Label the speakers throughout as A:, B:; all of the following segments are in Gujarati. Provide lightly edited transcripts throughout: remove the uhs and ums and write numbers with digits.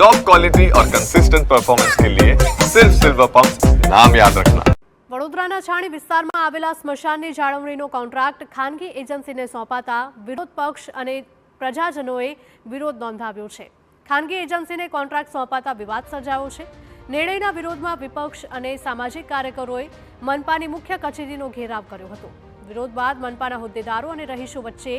A: टॉप क्वालिटी और कंसिस्टेंट परफॉर्मेंस के लिए सिर्फ सिल्वर पंप नाम याद रखना।
B: વડોદરાના છાણી વિસ્તારમાં આવેલા સ્મશાનની જાળવણીનો કોન્ટ્રાક્ટ ખાનગી એજન્સીને સોંપાતા વિરોધ પક્ષ અને પ્રજાજનોએ વિરોધ નોંધાવ્યો છે। ખાનગી એજન્સીને કોન્ટ્રાક્ટ સોંપાતા વિવાદ સર્જાયો છે। નિર્ણયના વિરોધમાં વિપક્ષ અને સામાજિક કાર્યકરોએ મનપાની મુખ્ય કચેરીનો ઘેરાવ કર્યો હતો। વિરોધ બાદ મનપાના હોદ્દેદારો અને રહીશો વચ્ચે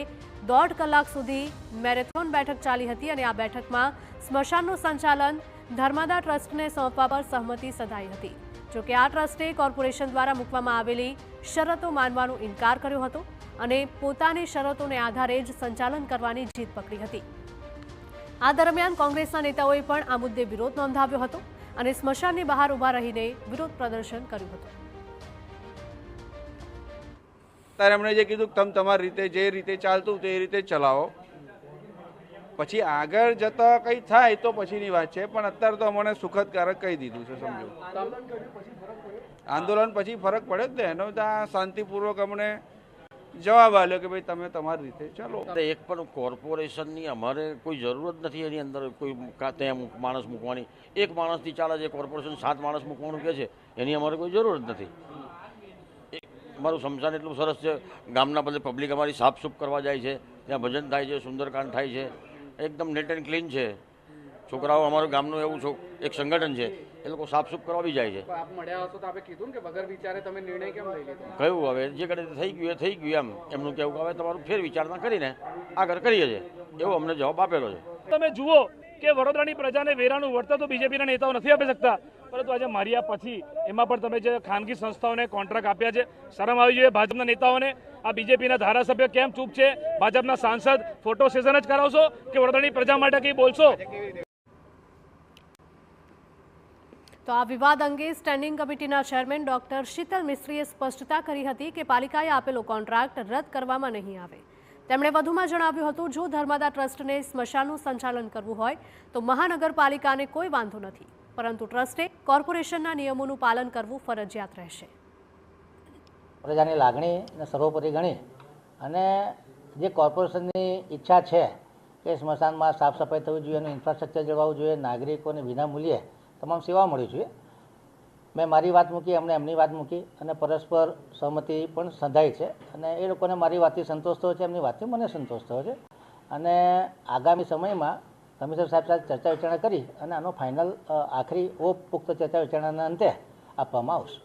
B: 1.5 કલાક સુધી મેરેથોન બેઠક ચાલી હતી અને આ બેઠકમાં સ્મશાનનું સંચાલન ધર્માદા ટ્રસ્ટને સોંપવા પર સહમતિ સધાઈ હતી। જોકે આ ટ્રસ્ટે કોર્પોરેશન દ્વારા મૂકવામાં આવેલી શરતો માનવાનો ઇનકાર કર્યો હતો અને પોતાની શરતોને આધારે જ સંચાલન કરવાની જીદ પકડી હતી। આ દરમિયાન કોંગ્રેસના નેતાઓએ પણ આ મુદ્દે વિરોધ નોંધાવ્યો હતો અને સ્મશાનની બહાર ઊભા રહીને વિરોધ પ્રદર્શન કર્યું હતું।
C: ત્યારે એમણે જે કીધું તમે તમારી રીતે જે રીતે ચાલતું તે રીતે ચલાવો, પછી આગળ જતા કંઈ થાય તો પછીની વાત છે, પણ અત્યારે તો અમને સુખદકારક કહી દીધું છે। સમજો આંદોલન પછી ફરક પડે જ ને, એનો ત્યાં શાંતિપૂર્વક અમને જવાબ આપ્યો કે ભાઈ તમે તમારી રીતે ચાલો।
D: એક પણ કોર્પોરેશનની અમારે કોઈ જરૂર જ નથી, એની અંદર કોઈ ત્યાં માણસ મૂકવાની। એક માણસથી ચાલે છે, કોર્પોરેશન 7 માણસ મૂકવાનું કહે છે, એની અમારે કોઈ જરૂર જ નથી। અમારું સ્મશાન એટલું સરસ છે, ગામના બધે પબ્લિક અમારી સાફસૂફ કરવા જાય છે, ત્યાં ભજન થાય છે, સુંદરકાંડ થાય છે, એકદમ નેટ એન્ડ ક્લીન છે। છોકરાઓ અમારું ગામનું એવું એક સંગઠન છે, એ લોકો સાફસૂફ કરવા બી જાય છે।
E: આપ મળ્યા હશો તો આપે કીધું કે વગર વિચારે તમે નિર્ણય કેમ લઈ લીધો?
D: કહ્યું હવે જે કડે થઈ ગયું એ થઈ ગયું, એમનું કહેવું કે હવે તમારું ફેર વિચારણા કરીને આગળ કરીએ છીએ, એવો અમને જવાબ આપેલો છે।
F: તમે જુઓ કે વડોદરાની પ્રજાને વેરાનું વળતર તો બીજેપીના નેતાઓ નથી આપી શકતા, પરંતુ આજે માર્યા પછી એમાં પણ તમે જે ખાનગી સંસ્થાઓને કોન્ટ્રાક્ટ આપ્યા છે, શરમ આવી જોઈએ ભાજપના નેતાઓને। આ બીજેપીના ધારાસભ્ય કેમ ચૂપ છે? ભાજપના સાંસદ ફોટો સેશન જ કરાવશો કે વડોદરાની પ્રજા માટે કંઈ બોલશો?
B: તો આ વિવાદ અંગે સ્ટેન્ડિંગ કમિટીના ચેરમેન ડોક્ટર શીતલ મિસ્ત્રીએ સ્પષ્ટતા કરી હતી કે પાલિકાએ આપેલો કોન્ટ્રાક્ટ રદ કરવામાં નહીં આવે। તેમણે વધુમાં જણાવ્યું હતું જો ધર્માદા ટ્રસ્ટને સ્મશાનનું સંચાલન કરવું હોય તો મહાનગરપાલિકાને કોઈ વાંધો નથી, પરંતુ ટ્રસ્ટે કોર્પોરેશનના નિયમોનું પાલન કરવું ફરજિયાત રહેશે।
G: પ્રજાની લાગણીને સર્વોપરી ગણી અને જે કોર્પોરેશનની ઈચ્છા છે કે સ્મશાનમાં સાફ સફાઈ થવી જોઈએ અને ઇન્ફ્રાસ્ટ્રક્ચર જળવાવું જોઈએ, નાગરિકોને વિના મૂલ્યે તમામ સેવા મળવી જોઈએ, મેં મારી વાત મૂકી, એમણે એમની વાત મૂકી અને પરસ્પર સહમતિ પણ સંધાઈ છે અને એ લોકોને મારી વાતથી સંતોષ થયો છે, એમની વાતથી મને સંતોષ થયો છે અને આગામી સમયમાં કમિશનર સાહેબ સાથે ચર્ચા વિચારણા કરી અને આનો ફાઇનલ આખરી ઓપ પુખ્ત ચર્ચા વિચારણાના અંતે આપવામાં આવશે।